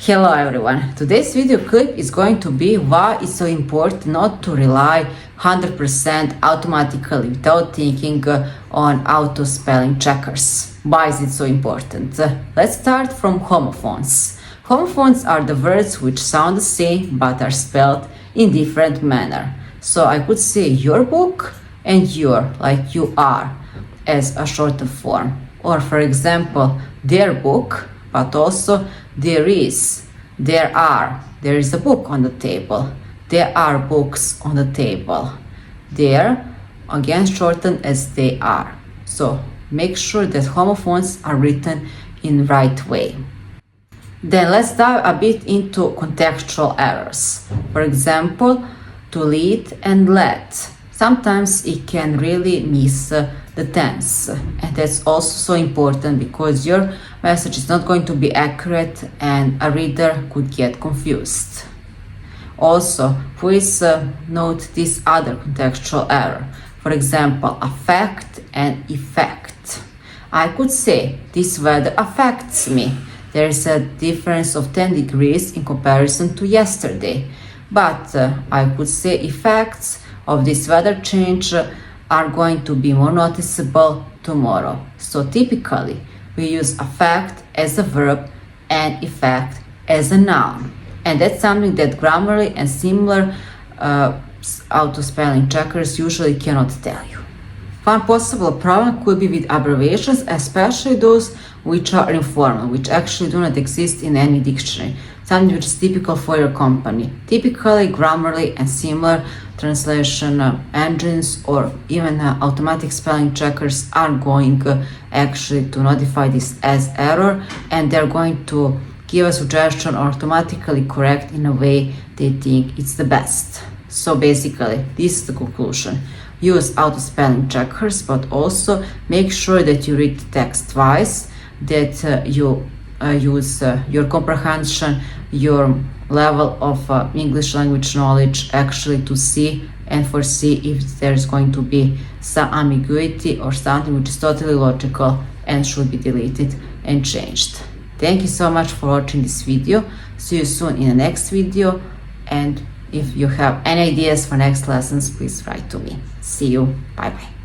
Hello everyone, today's video clip is going to be why it's so important not to rely 100% automatically without thinking on auto spelling checkers. Why is it so important? Let's start from homophones. Homophones are the words which sound the same but are spelled in different manner. So I could say your book and your, like you are, as a shorter form. Or for example, their book, but also there is, there are, there is a book on the table, there are books on the table. There, again shortened as they are. So make sure that homophones are written in right way. Then let's dive a bit into contextual errors. For example, to lead and let. Sometimes it can really miss the tense, and that's also so important because your message is not going to be accurate and a reader could get confused. Also, please note this other contextual error. For example, affect and effect. I could say this weather affects me. There is a difference of 10 degrees in comparison to yesterday, but I could say effects of this weather change are going to be more noticeable tomorrow. So typically we use affect as a verb and effect as a noun, and that's something that Grammarly and similar auto spelling checkers usually cannot tell you. One possible problem could be with abbreviations, especially those which are informal, which actually do not exist in any dictionary, something which is typical for your company. Typically, Grammarly and similar translation engines or even automatic spelling checkers are going actually to notify this as error, and they're going to give a suggestion or automatically correct in a way they think it's the best. So basically, this is the conclusion. Use auto spelling checkers, but also make sure that you read the text twice, that you use your comprehension, your level of English language knowledge actually to see and foresee if there's going to be some ambiguity or something which is totally logical and should be deleted and changed. Thank you so much for watching this video. See you soon in the next video, and if you have any ideas for next lessons, please write to me. See you. Bye bye.